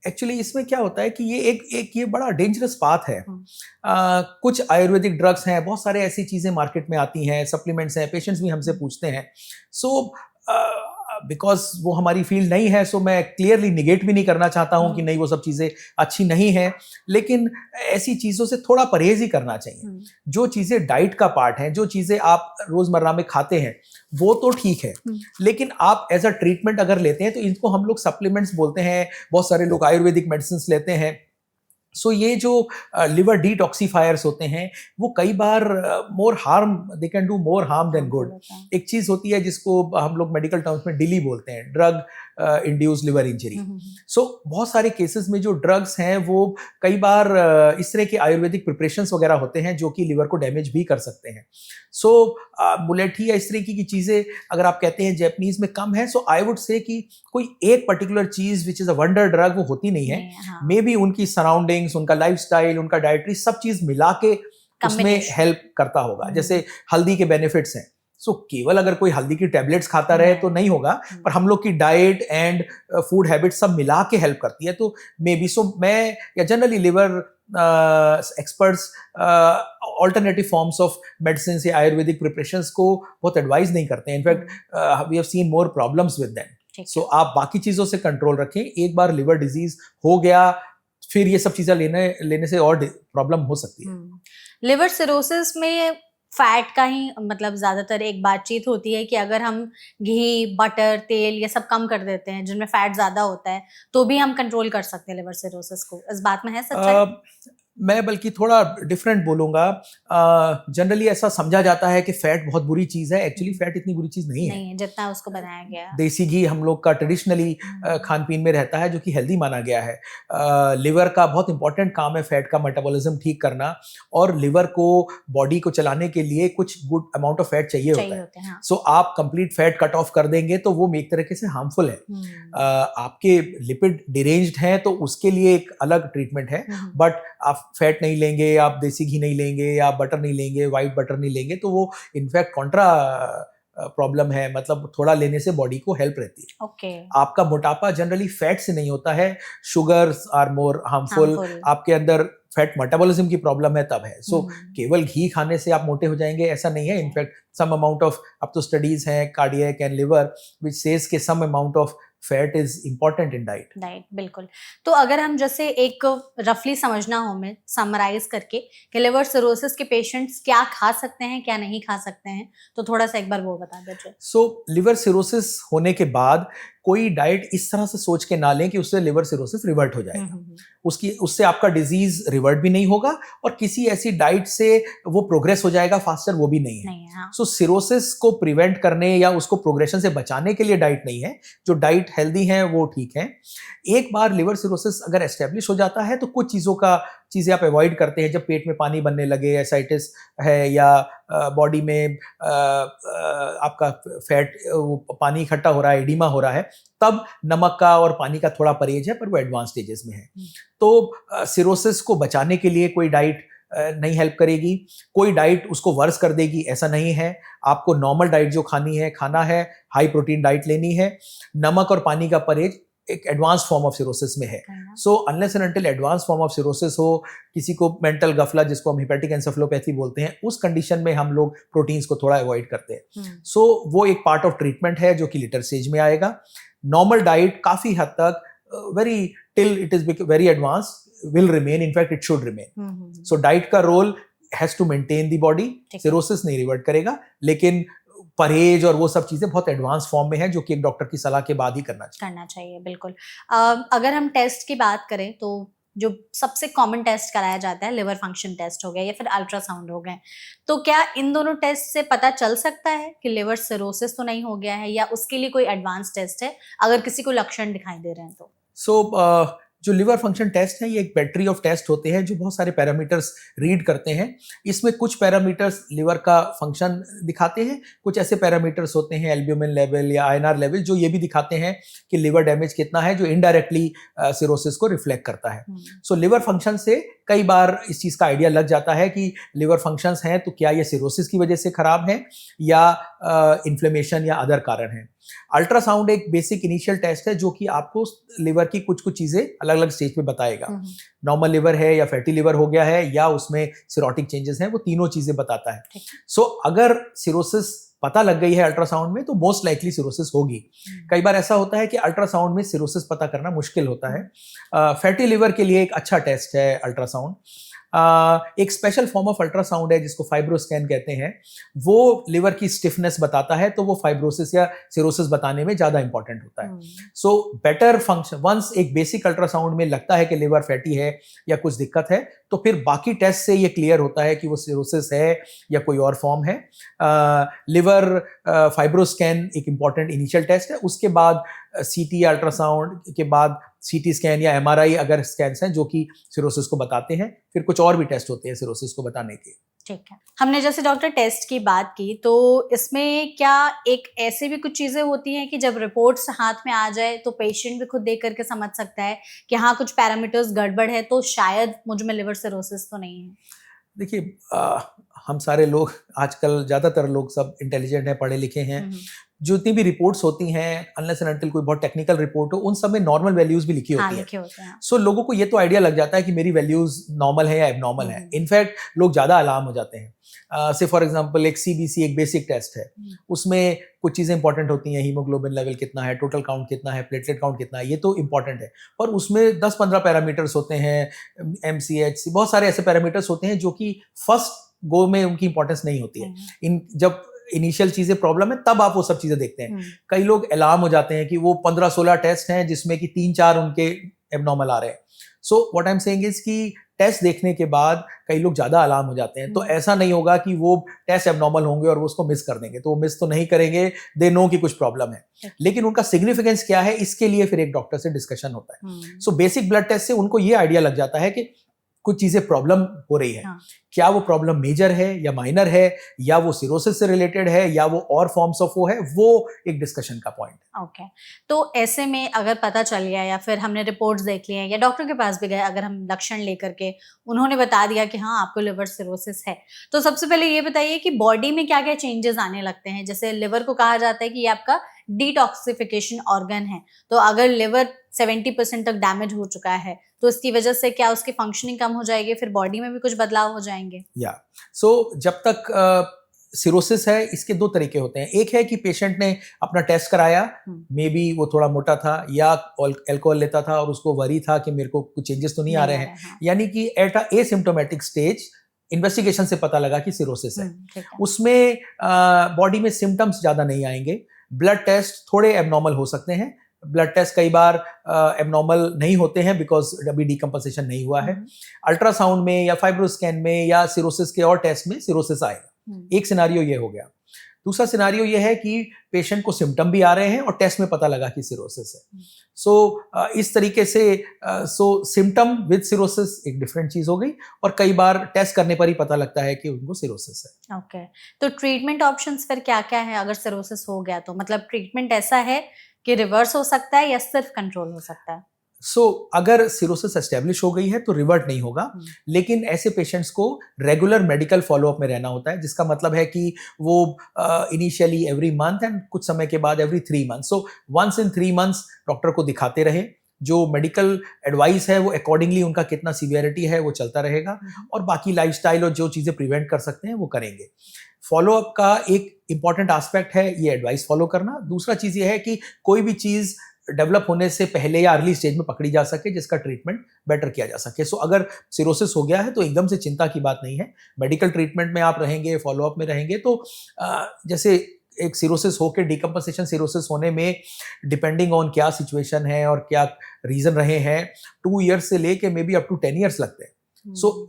एक्चुअली इसमें क्या होता है कि ये ये बड़ा डेंजरस पाथ है। कुछ आयुर्वेदिक ड्रग्स हैं, बहुत सारे ऐसी चीज़ें मार्केट में आती हैं, सप्लीमेंट्स हैं, पेशेंट्स भी हमसे पूछते हैं। सो बिकॉज वो हमारी फील्ड नहीं है, सो मैं क्लियरली निगेट भी नहीं करना चाहता हूँ कि नहीं वो सब चीज़ें अच्छी नहीं हैं, लेकिन ऐसी चीज़ों से थोड़ा परहेज ही करना चाहिए। जो चीज़ें डाइट का पार्ट हैं, जो चीज़ें आप रोज़मर्रा में खाते हैं, वो तो ठीक है, लेकिन आप एज अ ट्रीटमेंट अगर लेते हैं तो इनको हम लोग सप्लीमेंट्स बोलते हैं। बहुत सारे लोग आयुर्वेदिक मेडिसिन लेते हैं। सो ये जो लिवर डिटॉक्सीफायर्स होते हैं, वो कई बार more harm, they can do more harm than good. एक चीज़ होती है जिसको हम लोग मेडिकल टर्म्स में डिली बोलते हैं, ड्रग इंड्यूस लिवर इंजरी। सो बहुत सारे केसेस में जो ड्रग्स हैं वो कई बार इस तरह के आयुर्वेदिक प्रिपरेशंस वगैरह होते हैं जो कि लिवर को डैमेज भी कर सकते हैं। सो मुलेठी या इस तरीके की चीज़ें अगर आप कहते हैं जैपनीज में कम है, सो आई वुड से कि कोई एक particular cheese which is a wonder drug वो होती नहीं है। मे बी उनकी सराउंडिंग्स, उनका लाइफस्टाइल, उनका डाइटरी, सब चीज़ मिला के उसमें हेल्प करता होगा। जैसे हल्दी के बेनिफिट्स हैं, सो केवल अगर कोई हल्दी की टैबलेट्स खाता रहे तो नहीं होगा, पर हम लोग की डाइट एंड फूड हैबिट सब मिला के हेल्प करती है। तो मे बी, सो मैं या generally liver experts alternative forms of medicine या आयुर्वेदिक प्रिपरेशंस को बहुत एडवाइज नहीं करते हैं। In fact we have seen more problems with them. So आप बाकी चीज़ों से कंट्रोल रखें। एक बार लिवर डिजीज हो गया, फिर ये सब चीज़ें लेने से और प्रॉब्लम हो सकती है। लिवर सिरोसिस में फैट का ही मतलब ज़्यादातर एक बातचीत होती है कि अगर हम घी, बटर, तेल ये सब कम कर देते हैं जिनमें फैट ज़्यादा होता है, तो भी हम कंट्रोल कर सकते हैं लिवर सिरोसिस को। इस बात में है सच्चाई? मैं बल्कि थोड़ा डिफरेंट बोलूँगा। जनरली ऐसा समझा जाता है कि फ़ैट बहुत बुरी चीज़ है। एक्चुअली फ़ैट इतनी बुरी चीज़ नहीं है जितना उसको बनाया गया है। देसी घी हम लोग का ट्रेडिशनली खान पीन में रहता है, जो कि हेल्दी माना गया है। लिवर का बहुत इंपॉर्टेंट काम है फ़ैट का मेटाबॉलिज्म ठीक करना, और लिवर को बॉडी को चलाने के लिए कुछ गुड अमाउंट ऑफ फैट चाहिए होता है। हाँ। सो आप कंप्लीट फैट कट ऑफ कर देंगे तो वो एक तरीके से हार्मफुल है। आपके लिपिड डिरेंज्ड हैं तो उसके लिए एक अलग ट्रीटमेंट है, बट आप फैट नहीं लेंगे, आप देसी घी नहीं लेंगे, आप बटर नहीं लेंगे, वाइट बटर नहीं लेंगे, तो वो इनफैक्ट कॉन्ट्रा प्रॉब्लम है, मतलब थोड़ा लेने से बॉडी को हेल्प रहती है। ओके, आपका मोटापा जनरली फैट से नहीं होता है, शुगर्स आर मोर हार्मफुल, आपके अंदर फैट मेटाबॉलिज्म की प्रॉब्लम है तब है। सो केवल घी खाने से आप मोटे हो जाएंगे ऐसा नहीं है। इनफैक्ट सम अमाउंट ऑफ, अब तो स्टडीज हैं cardiac and liver which says के some amount of fat is important in diet. बिल्कुल। तो अगर हम जैसे एक रफली समझना हो, हमें समराइज करके कि लिवर सिरोसिस के पेशेंट्स क्या खा सकते हैं, क्या नहीं खा सकते हैं, तो थोड़ा सा एक बार वो बता दीजिए। सो लिवर सिरोसिस होने के बाद कोई डाइट इस तरह से सोच के ना लें कि उससे लिवर सिरोसिस रिवर्ट हो जाएगा। उससे आपका डिजीज रिवर्ट भी नहीं होगा और किसी ऐसी डाइट से वो प्रोग्रेस हो जाएगा फास्टर, वो भी नहीं है। सो सिरोसिस को प्रिवेंट करने या उसको प्रोग्रेशन से बचाने के लिए डाइट नहीं है। जो डाइट हेल्दी है वो ठीक है। एक बार लिवर सिरोसिस अगर एस्टेब्लिश हो जाता है तो कुछ चीज़ें आप अवॉइड करते हैं। जब पेट में पानी बनने लगे, एसाइटिस है या बॉडी में आपका फैट पानी इकट्ठा हो रहा है, एडिमा हो रहा है, तब नमक का और पानी का थोड़ा परहेज है, पर वो एडवांस स्टेजेस में है। तो सिरोसिस को बचाने के लिए कोई डाइट नहीं हेल्प करेगी, कोई डाइट उसको वर्स कर देगी ऐसा नहीं है। आपको नॉर्मल डाइट जो खाना है, हाई प्रोटीन डाइट लेनी है। नमक और पानी का परहेज एक एडवांस फॉर्म ऑफ सिरोसिस में है। So unless and until advance form of cirrhosis हो, किसी को मेंटल गफला जिसको हम हिपैटिक एन्सेफेलोपैथी बोलते हैं, उस कंडीशन में हम लोग प्रोटीन्स को थोड़ा अवॉइड करते हैं। सो वो एक पार्ट ऑफ ट्रीटमेंट है जो कि लेटर स्टेज में आएगा। नॉर्मल डाइट काफी हद तक till it is very advance will remain, in fact it should remain. So diet का role has to maintain the body, cirrhosis नहीं रिवर्ट करेगा, लेकिन परहेज और वो सब चीजें बहुत एडवांस फॉर्म में है जो कि एक डॉक्टर की सलाह के बाद ही करना चाहिए। बिल्कुल। अगर हम टेस्ट की बात करें तो जो सबसे कॉमन टेस्ट कराया जाता है, लिवर फंक्शन टेस्ट हो गया या फिर अल्ट्रासाउंड हो गए, तो क्या इन दोनों टेस्ट से पता चल सकता है कि लिवर सिरोसिस तो नहीं हो गया है, या उसके लिए कोई एडवांस टेस्ट है अगर किसी को लक्षण दिखाई दे रहे हैं तो? जो लिवर फंक्शन टेस्ट है ये एक बैटरी ऑफ टेस्ट होते हैं जो बहुत सारे पैरामीटर्स रीड करते हैं। इसमें कुछ पैरामीटर्स लिवर का फंक्शन दिखाते हैं, कुछ ऐसे पैरामीटर्स होते हैं एल्ब्यूमिन लेवल या आईएनआर लेवल जो ये भी दिखाते हैं कि लिवर डैमेज कितना है, जो इनडायरेक्टली सिरोसिस को रिफ्लेक्ट करता है। सो लिवर फंक्शन से कई बार इस चीज़ का आइडिया लग जाता है कि लिवर फंक्शंस हैं तो क्या ये सिरोसिस की वजह से खराब है या इन्फ्लेमेशन या अदर कारण है। अल्ट्रासाउंड एक बेसिक इनिशियल टेस्ट है जो कि आपको लिवर की कुछ चीजें अलग अलग स्टेज पे बताएगा। नॉर्मल लिवर है या फैटी लिवर हो गया है या उसमें सिरोटिक चेंजेस हैं, वो तीनों चीजें बताता है। सो अगर सिरोसिस पता लग गई है अल्ट्रासाउंड में तो मोस्ट लाइकली सिरोसिस होगी। कई बार ऐसा होता है कि अल्ट्रासाउंड में सिरोसिस पता करना मुश्किल होता है। फैटी लिवर के लिए एक अच्छा टेस्ट है अल्ट्रासाउंड। एक स्पेशल फॉर्म ऑफ अल्ट्रासाउंड है जिसको फाइब्रोस्कैन कहते हैं, वो लिवर की स्टिफनेस बताता है, तो वो फाइब्रोसिस या सिरोसिस बताने में ज्यादा इंपॉर्टेंट होता है। सो बेटर फंक्शन, वंस एक बेसिक अल्ट्रासाउंड में लगता है कि लिवर फैटी है या कुछ दिक्कत है, तो फिर बाकी टेस्ट से ये क्लियर होता है कि वो सिरोसिस है या कोई और फॉर्म है। लिवर फाइब्रोस्कैन एक इंपॉर्टेंट इनिशियल टेस्ट है। उसके बाद सीटी अल्ट्रासाउंड के बाद सीटी स्कैन या एमआरआई अगर स्कैन्स हैं जो कि सिरोसिस को बताते हैं। फिर कुछ और भी टेस्ट होते हैं सिरोसिस को बताने के। ठीक है, हमने जैसे डॉक्टर टेस्ट की बात की, तो इसमें क्या एक ऐसे भी कुछ चीजें होती हैं कि जब रिपोर्ट्स हाथ में आ जाए तो पेशेंट भी खुद देख करके समझ सकता है कि हाँ कुछ पैरामीटर्स गड़बड़ है तो शायद मुझ में लिवर सिरोसिस तो नहीं है? देखिए, हम सारे लोग आजकल ज़्यादातर लोग सब इंटेलिजेंट हैं, पढ़े लिखे हैं। जितनी भी रिपोर्ट्स होती हैं, अनलेस एंड अनटिल कोई बहुत टेक्निकल रिपोर्ट हो, उन सब में नॉर्मल वैल्यूज भी लिखी होती हैं। सो लोगों को ये तो आइडिया लग जाता है कि मेरी वैल्यूज नॉर्मल है या एबनॉर्मल है। इनफैक्ट लोग ज़्यादा अलार्म हो जाते हैं। से फॉर एग्जांपल एक सीबीसी एक बेसिक टेस्ट है, उसमें कुछ चीज़ें इंपॉर्टेंट होती हैं, हीमोग्लोबिन लेवल कितना है, टोटल काउंट कितना है, प्लेटलेट काउंट कितना है, ये तो इंपॉर्टेंट है। और उसमें 10-15 पैरामीटर्स होते हैं, MCH, बहुत सारे ऐसे पैरामीटर्स होते हैं जो कि फर्स्ट गो में उनकी इंपॉर्टेंस नहीं होती है। जब इनिशियल चीजें प्रॉब्लम है तब आप वो सब चीजें देखते हैं। कई लोग अलार्म हो जाते हैं कि वो 15-16 टेस्ट हैं जिसमें कि 3-4 उनके एबनॉर्मल आ रहे हैं। So what I am saying is कि टेस्ट देखने के बाद कई लोग ज्यादा अलार्म हो जाते हैं। तो ऐसा नहीं होगा कि वो टेस्ट एबनॉर्मल होंगे और वो उसको मिस कर देंगे, तो वो मिस तो नहीं करेंगे, दे नो कि कुछ प्रॉब्लम है। लेकिन उनका सिग्निफिकेंस क्या है, इसके लिए फिर एक डॉक्टर से डिस्कशन होता है। सो बेसिक ब्लड टेस्ट से उनको ये आइडिया लग जाता है कि कुछ चीजें प्रॉब्लम हो रही है, हाँ। क्या वो प्रॉब्लम मेजर है या माइनर है, या वो सिरोसिस से रिलेटेड है, या वो और फॉर्म्स ऑफ वो है, वो एक डिस्कशन का पॉइंट है। ओके। तो ऐसे में अगर पता चल गया या फिर हमने रिपोर्ट्स देख ली हैं या डॉक्टर के पास भी गए, अगर हम लक्षण लेकर के उन्होंने बता दिया कि हाँ आपको लिवर सिरोसिस है, तो सबसे पहले ये बताइए कि बॉडी में क्या क्या चेंजेस आने लगते हैं। जैसे लिवर को कहा जाता है कि ये आपका डिटॉक्सिफिकेशन ऑर्गन है, तो अगर लिवर 70% तक डैमेज हो चुका है तो इसकी वजह से क्या उसकी फंक्शनिंग कम हो जाएगी, फिर बॉडी में भी कुछ बदलाव हो जाएंगे? या जब तक सिरोसिस है, इसके दो तरीके होते हैं। एक है कि पेशेंट ने अपना टेस्ट कराया, मे बी वो थोड़ा मोटा था या अल्कोहल लेता था और उसको वरी था कि मेरे को कुछ चेंजेस तो नहीं आ रहे हैं, हाँ। यानी कि at a asymptomatic stage investigation से पता लगा कि सिरोसिस है। ठीक है। उसमें बॉडी में सिम्टम्स ज़्यादा नहीं आएंगे, ब्लड टेस्ट थोड़े एबनॉर्मल हो सकते हैं, ब्लड टेस्ट कई बार एबनॉर्मल नहीं होते हैं बिकॉज अभी डिकम्पोजिशन नहीं हुआ है। अल्ट्रासाउंड में या फाइब्रोस्कैन में या सिरोसिस के और टेस्ट में सिरोसिस आएगा। एक सिनारियो ये हो गया। दूसरा सिनारियो ये है कि पेशेंट को सिम्टम भी आ रहे हैं और टेस्ट में पता लगा कि सिरोसिस है। इस तरीके से सिम्टम विद सिरोसिस एक डिफरेंट चीज हो गई, और कई बार टेस्ट करने पर ही पता लगता है कि उनको सिरोसिस है। ओके। तो ट्रीटमेंट ऑप्शंस फिर क्या क्या है अगर सिरोसिस हो गया तो? मतलब ट्रीटमेंट ऐसा है कि रिवर्स हो सकता है या सिर्फ कंट्रोल हो सकता है? अगर सिरोसिस एस्टेब्लिश हो गई है तो रिवर्ट नहीं होगा, लेकिन ऐसे पेशेंट्स को रेगुलर मेडिकल फॉलोअप में रहना होता है, जिसका मतलब है कि वो इनिशियली एवरी मंथ एंड कुछ समय के बाद every 3 month, once in 3 months doctor को दिखाते रहे। जो मेडिकल एडवाइस है वो अकॉर्डिंगली उनका कितना सीवियरिटी है वो चलता रहेगा, और बाकी लाइफस्टाइल और जो चीज़ें प्रिवेंट कर सकते हैं वो करेंगे। फॉलोअप का एक इंपॉर्टेंट एस्पेक्ट है ये एडवाइस फॉलो करना। दूसरा चीज़ ये है कि कोई भी चीज़ डेवलप होने से पहले या अर्ली स्टेज में पकड़ी जा सके, जिसका ट्रीटमेंट बेटर किया जा सके। अगर सिरोसिस हो गया है तो एकदम से चिंता की बात नहीं है, मेडिकल ट्रीटमेंट में आप रहेंगे, फॉलोअप में रहेंगे, तो जैसे एक सिरोसिस होकर डिकम्पोजिशन सिरोसिस होने में डिपेंडिंग ऑन क्या सिचुएशन है और क्या रीजन रहे हैं, 2 ईयर्स से लेके maybe up to 10 years लगते हैं।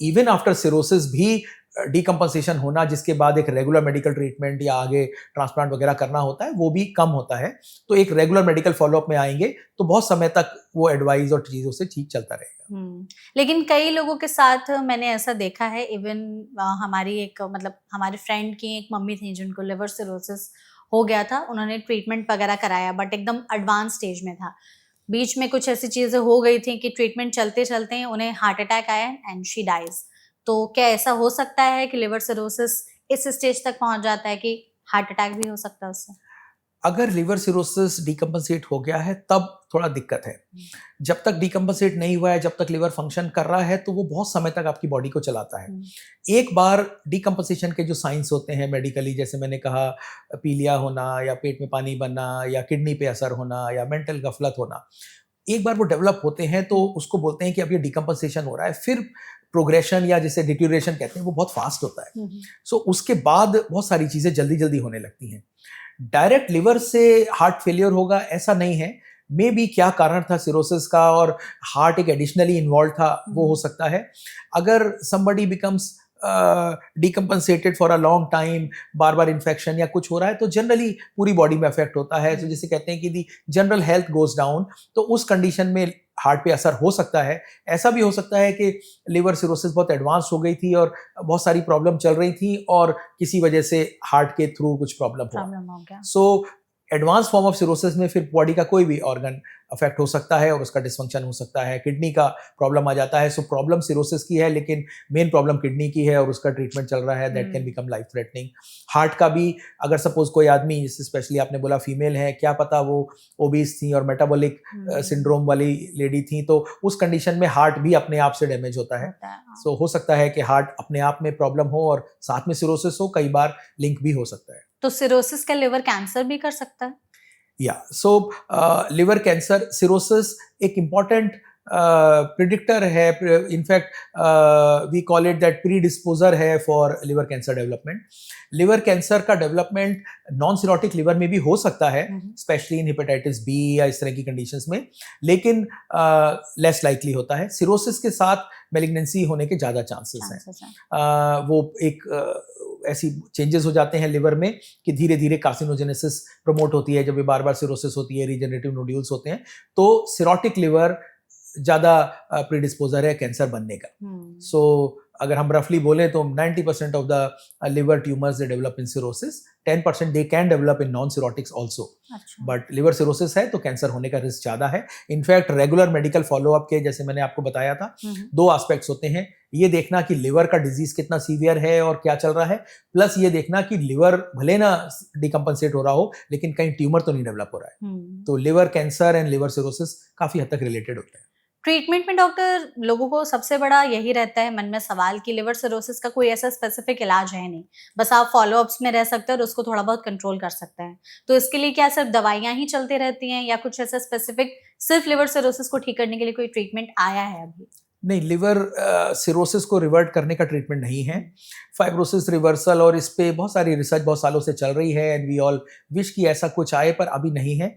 इवन आफ्टर सिरोसिस भी डिकम्पोजिशन होना, जिसके बाद एक रेगुलर मेडिकल ट्रीटमेंट या आगे ट्रांसप्लांट वगैरह करना होता है, वो भी कम होता है। तो एक रेगुलर मेडिकल फॉलोअप में आएंगे तो बहुत समय तक वो एडवाइस और चीज़ों से ठीक चलता रहेगा। लेकिन कई लोगों के साथ मैंने ऐसा देखा है, इवन हमारी एक मतलब हमारे फ्रेंड की एक मम्मी थी जिनको लिवर सिरोसिस हो गया था, उन्होंने ट्रीटमेंट वगैरह कराया बट एकदम एडवांस स्टेज में था। बीच में कुछ ऐसी चीज़ें हो गई थी कि ट्रीटमेंट चलते चलते उन्हें हार्ट अटैक आया एंड शी डाइज। तो क्या ऐसा हो सकता है कि लिवर सिरोसिस इस स्टेज तक पहुंच जाता है कि हार्ट अटैक भी हो सकता है उससे? अगर लिवर सिरोसिस डिकम्पोजिट हो गया है तब थोड़ा दिक्कत है। जब तक डिकम्पोजिट नहीं हुआ है, जब तक लिवर फंक्शन कर रहा है, तो वो बहुत समय तक आपकी बॉडी को चलाता है। एक बार डिकम्पोजिशन के जो साइंस होते हैं मेडिकली, जैसे मैंने कहा पीलिया होना या पेट में पानी बनना या किडनी पे असर होना या मेंटल गफलत होना, एक बार वो डेवलप होते हैं तो उसको बोलते हैं कि अब ये डिकम्पोजिशन हो रहा है। फिर प्रोग्रेशन या जिसे डिट्यूरेशन कहते हैं वो बहुत फास्ट होता है। उसके बाद बहुत सारी चीज़ें जल्दी जल्दी होने लगती हैं। डायरेक्ट लिवर से हार्ट फेलियर होगा ऐसा नहीं है, मे बी क्या कारण था सिरोसिस का और हार्ट एक एडिशनली इन्वॉल्व था, वो हो सकता है। अगर somebody becomes decompensated for a long time, बार बार इन्फेक्शन या कुछ हो रहा है, तो जनरली पूरी बॉडी में अफेक्ट होता है। तो जिसे कहते हैं कि दी जनरल हेल्थ गोज डाउन, तो उस कंडीशन में हार्ट पे असर हो सकता है। ऐसा भी हो सकता है कि लिवर सिरोसिस बहुत एडवांस हो गई थी और बहुत सारी प्रॉब्लम चल रही थी और किसी वजह से हार्ट के थ्रू कुछ प्रॉब्लम हुआ। एडवांस फॉर्म ऑफ सिरोसिस में फिर बॉडी का कोई भी ऑर्गन अफेक्ट हो सकता है और उसका डिसफंक्शन हो सकता है, किडनी का प्रॉब्लम आ जाता है। प्रॉब्लम सिरोसिस की है लेकिन मेन प्रॉब्लम किडनी की है और उसका ट्रीटमेंट चल रहा है, that can become life threatening. Heart का भी, अगर सपोज कोई आदमी, स्पेशली आपने बोला फीमेल है, क्या पता वो ओबीस थी और मेटाबॉलिक सिंड्रोम वाली लेडी थी, तो उस कंडीशन में हार्ट भी अपने आप से डैमेज होता है। हो सकता है कि हार्ट अपने आप में प्रॉब्लम हो और साथ में सिरोसिस हो, कई बार लिंक भी हो सकता है। तो सिरोसिस का लिवर कैंसर भी कर सकता है? लिवर कैंसर, सिरोसिस एक इम्पॉर्टेंट प्रिडिक्टर है, in fact we call it that predisposer है for liver cancer development. Liver cancer का डेवलपमेंट नॉन सिरोटिक लिवर में भी हो सकता है, स्पेशली इन हेपेटाइटिस बी या इस तरह की कंडीशंस में, लेकिन लेस लाइकली होता है। सिरोसिस के साथ मेलिग्नेंसी होने के ज़्यादा चांसेस हैं। वो एक ऐसी चेंजेस हो जाते हैं लिवर में कि धीरे धीरे कार्सिनोजेनेसिस प्रमोट होती है जब ये बार बार सिरोसिस होती है, रीजनरेटिव नोड्यूल्स होते हैं। तो सिरोटिक लिवर ज़्यादा प्रीडिस्पोजर है कैंसर बनने का। सो अगर हम रफली बोलें तो 90% of the liver tumours they develop in cirrhosis, 10% they can develop in non cirrhotics also, but liver cirrhosis है तो कैंसर होने का रिस्क ज़्यादा है। इनफैक्ट रेगुलर मेडिकल फॉलोअप के, जैसे मैंने आपको बताया था, दो एस्पेक्ट्स होते हैं, ये देखना कि लिवर का डिजीज कितना सीवियर है और क्या चल रहा है, प्लस ये देखना कि लिवर भले ना डिकम्पनसेट हो रहा हो लेकिन कहीं ट्यूमर तो नहीं डेवलप हो रहा है। तो liver cancer and liver cirrhosis काफ़ी हद तक रिलेटेड होते हैं। ट्रीटमेंट में डॉक्टर, लोगों को सबसे बड़ा यही रहता है मन में सवाल कि लिवर सिरोसिस का कोई ऐसा स्पेसिफिक इलाज है नहीं, बस आप फॉलोअप्स में रह सकते हैं और उसको थोड़ा बहुत कंट्रोल कर सकते हैं। तो इसके लिए क्या सिर्फ दवाइयां ही चलती रहती हैं या कुछ ऐसा स्पेसिफिक सिर्फ लिवर सिरोसिस को ठीक करने के लिए कोई ट्रीटमेंट आया है अभी? नहीं, लिवर सिरोसिस को रिवर्ट करने का ट्रीटमेंट नहीं है। फाइब्रोसिस रिवर्सल, और इस पे बहुत सारी रिसर्च बहुत सालों से चल रही है एंड वी ऑल विश कि ऐसा कुछ आए, पर अभी नहीं है।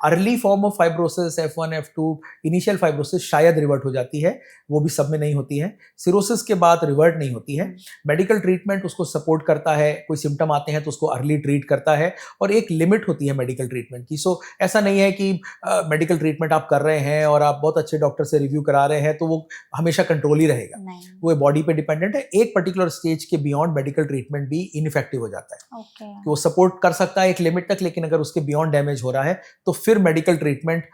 Early form of fibrosis F1 F2 initial fibrosis शायद रिवर्ट हो जाती है, वो भी सब में नहीं होती है। सिरोसिस के बाद रिवर्ट नहीं होती है। मेडिकल ट्रीटमेंट उसको सपोर्ट करता है, कोई सिम्टम आते हैं तो उसको अर्ली ट्रीट करता है, और एक लिमिट होती है मेडिकल ट्रीटमेंट की। सो ऐसा नहीं है कि मेडिकल ट्रीटमेंट आप कर रहे हैं और आप बहुत अच्छे डॉक्टर से रिव्यू करा रहे हैं तो वो हमेशा कंट्रोल ही रहेगा, वो बॉडी पे डिपेंडेंट है। एक पर्टिकुलर स्टेज के बियॉन्ड मेडिकल ट्रीटमेंट भी इनइफेक्टिव हो जाता है। कि वो सपोर्ट कर सकता है एक लिमिट तक, लेकिन अगर उसके बियॉन्ड डैमेज हो रहा है तो फिर मेडिकल ट्रीटमेंट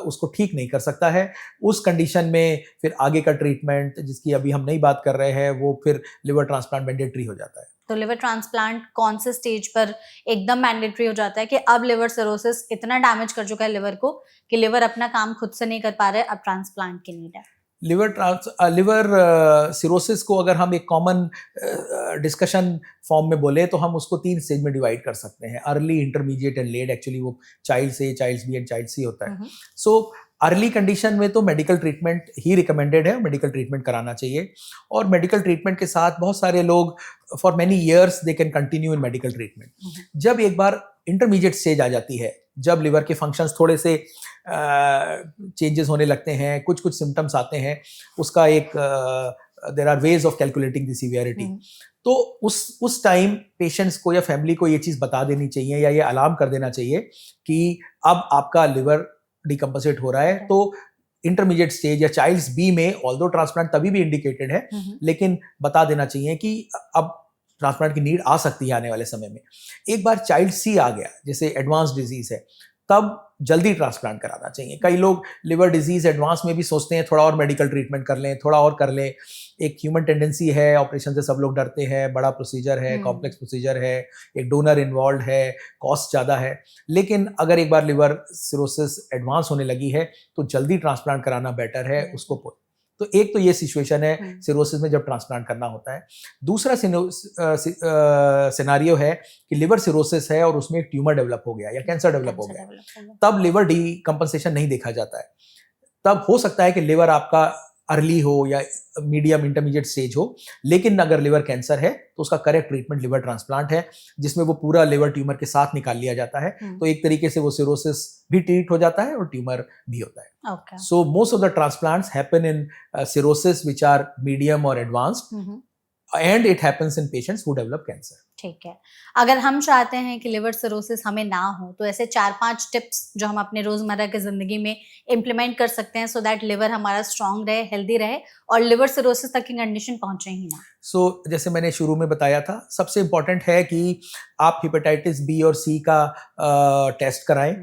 उसको ठीक नहीं कर सकता है। उस कंडीशन में फिर आगे का ट्रीटमेंट, जिसकी अभी हम नहीं बात कर रहे हैं, वो फिर लिवर ट्रांसप्लांट मैंडेटरी हो जाता है। तो लिवर ट्रांसप्लांट कौन से स्टेज पर एकदम मैंडेटरी हो जाता है कि अब लिवर सिरोसिस इतना डैमेज कर चुका है लिवर को कि लिवर अपना काम खुद से नहीं कर पा रहे, अब ट्रांसप्लांट की नीड है? लिवर सिरोसिस को अगर हम एक कॉमन डिस्कशन फॉर्म में बोले तो हम उसको 3 स्टेज में डिवाइड कर सकते हैं, early, intermediate and let. Actually वो चाइल्ड से, चाइल्ड बी एंड चाइल्ड सी होता है। सो अर्ली कंडीशन में तो मेडिकल ट्रीटमेंट ही रिकमेंडेड है, मेडिकल ट्रीटमेंट कराना चाहिए। और मेडिकल ट्रीटमेंट के साथ बहुत सारे लोग for many years they can continue in medical treatment. जब एक बार इंटरमीडिएट स्टेज आ जाती है, जब लिवर के फंक्शंस थोड़े से चेंजेस होने लगते हैं, कुछ कुछ सिम्टम्स आते हैं, उसका एक there are ways of calculating the severity. तो उस टाइम पेशेंट्स को या फैमिली को ये चीज़ बता देनी चाहिए या ये अलार्म कर देना चाहिए कि अब आपका लिवर डिकम्पोजिट हो रहा है। तो इंटरमीडिएट स्टेज या चाइल्ड्स बी में ऑल्दो ट्रांसप्लांट तभी भी इंडिकेटेड है, लेकिन बता देना चाहिए कि अब ट्रांसप्लांट की नीड आ सकती है आने वाले समय में। एक बार चाइल्ड सी आ गया, जैसे एडवांस डिजीज है, तब जल्दी ट्रांसप्लांट कराना चाहिए। कई लोग लिवर डिजीज एडवांस में भी सोचते हैं थोड़ा और मेडिकल ट्रीटमेंट कर लें, थोड़ा और कर लें। एक ह्यूमन टेंडेंसी है, ऑपरेशन से सब लोग डरते हैं, बड़ा प्रोसीजर है, कॉम्प्लेक्स प्रोसीजर है, एक डोनर इन्वॉल्व है, कॉस्ट ज़्यादा है। लेकिन अगर एक बार लिवर सिरोसिस एडवांस होने लगी है तो जल्दी ट्रांसप्लांट कराना बेटर है उसको। तो एक तो ये सिचुएशन है सिरोसिस में जब ट्रांसप्लांट करना होता है। दूसरा सिनारियो है कि लिवर सिरोसिस है और उसमें एक ट्यूमर डेवलप हो गया या कैंसर डेवलप हो गया, तब लिवर डीकम्पनसेशन नहीं देखा जाता है। तब हो सकता है कि लिवर आपका अर्ली हो या मीडियम इंटरमीडिएट स्टेज हो, लेकिन अगर लिवर कैंसर है तो उसका करेक्ट ट्रीटमेंट लिवर ट्रांसप्लांट है, जिसमें वो पूरा लिवर ट्यूमर के साथ निकाल लिया जाता है। तो एक तरीके से वो सिरोसिस भी ट्रीट हो जाता है और ट्यूमर भी होता है। So most of the transplants happen in cirrhosis which are medium और advanced, and it happens in patients who develop cancer. ठीक है, अगर हम चाहते हैं कि लिवर सिरोसिस हमें ना हो तो ऐसे 4-5 टिप्स जो हम अपने रोजमर्रा की जिंदगी में इम्प्लीमेंट कर सकते हैं सो दैट लिवर हमारा स्ट्रांग रहे, हेल्दी रहे और लिवर सिरोसिस तक की कंडीशन पहुंचे ही ना। सो जैसे मैंने शुरू में बताया था, सबसे इम्पोर्टेंट है कि आप हेपेटाइटिस बी और सी का टेस्ट कराएं।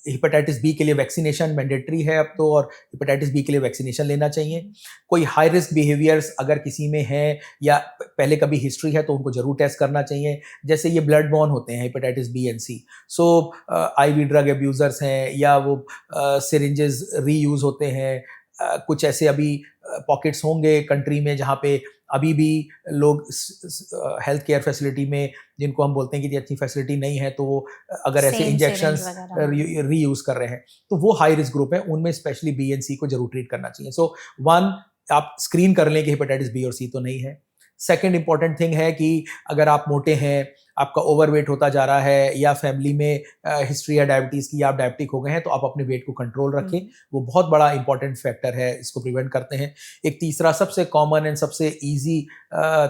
हेपेटाइटिस बी के लिए वैक्सीनेशन मैंडेटरी है अब तो, और हेपेटाइटिस बी के लिए वैक्सीनेशन लेना चाहिए। कोई हाई रिस्क बिहेवियर्स अगर किसी में है या पहले कभी हिस्ट्री है तो उनको जरूर टेस्ट करना चाहिए। जैसे ये ब्लड बॉर्न होते हैं hepatitis B and C, so IV drug abusers हैं या वो सिरिंजेस रीयूज होते हैं। कुछ ऐसे अभी पॉकेट्स होंगे कंट्री में जहाँ पे अभी भी लोग हेल्थ केयर फैसिलिटी में, जिनको हम बोलते हैं कि अच्छी फैसिलिटी नहीं है, तो वो अगर ऐसे इंजेक्शंस रीयूज कर रहे हैं तो वो हाई रिस्क ग्रुप है, उनमें स्पेशली बी एंड सी को जरूर ट्रीट करना चाहिए। सो वन, आप स्क्रीन कर लें कि हेपेटाइटिस बी और सी तो नहीं है। सेकेंड इंपॉर्टेंट थिंग है कि अगर आप मोटे हैं, आपका ओवरवेट होता जा रहा है या फैमिली में हिस्ट्री है डायबिटीज़ की या आप डायबिटिक हो गए हैं, तो आप अपने वेट को कंट्रोल रखें। वो बहुत बड़ा इंपॉर्टेंट फैक्टर है, इसको प्रिवेंट करते हैं। एक तीसरा सबसे कॉमन एंड सबसे इजी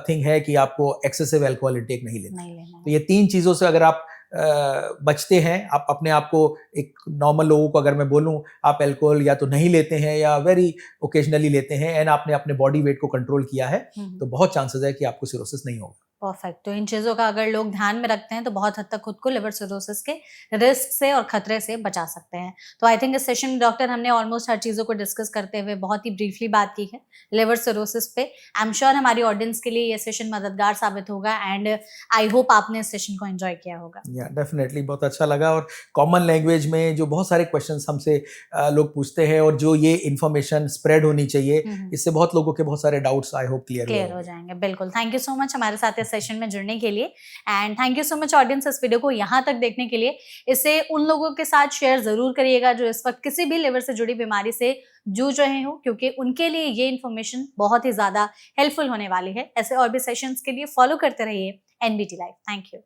थिंग है कि आपको एक्सेसिव अल्कोहल इंटेक नहीं लेना। तो ये 3 चीज़ों से अगर आप बचते हैं, आप अपने आप को, एक नॉर्मल लोगों को अगर मैं बोलूं, आप अल्कोहल या तो नहीं लेते हैं या वेरी ओकेजनली लेते हैं एंड आपने अपने बॉडी वेट को कंट्रोल किया है, तो बहुत चांसेस है कि आपको सिरोसिस नहीं होगा। परफेक्ट। तो इन चीज़ों का अगर लोग ध्यान में रखते हैं तो बहुत हद तक खुद को लिवर सिरोसिस के रिस्क से और खतरे से बचा सकते हैं। तो आई थिंक इस सेशन में डॉक्टर हमने ऑलमोस्ट हर चीज़ों को डिस्कस करते हुए बहुत ही ब्रीफली बात की है लिवर सिरोसिस पे। आई एम श्योर हमारी ऑडियंस के लिए ये सेशन मददगार साबित होगा एंड आई होप आपने इस सेशन को एंजॉय किया होगा। या डेफिनेटली बहुत अच्छा लगा, और कॉमन लैंग्वेज में जो बहुत सारे क्वेश्चंस हमसे लोग पूछते हैं और जो ये इन्फॉर्मेशन स्प्रेड होनी चाहिए, इससे बहुत लोगों के बहुत सारे डाउट्स आई होप क्लियर हो जाएंगे। बिल्कुल, थैंक यू सो मच हमारे साथ इस सेशन में जुड़ने के लिए and thank you so much audience इस वीडियो को यहाँ तक देखने के लिए। इसे उन लोगों के साथ शेयर जरूर करिएगा जो इस वक्त किसी भी लिवर से जुड़ी बीमारी से जूझ रहे हो, क्योंकि उनके लिए ये इन्फॉर्मेशन बहुत ही ज्यादा हेल्पफुल होने वाली है। ऐसे और भी सेशंस के लिए फॉलो करते रहिए एनबीटी लाइव। Thank you.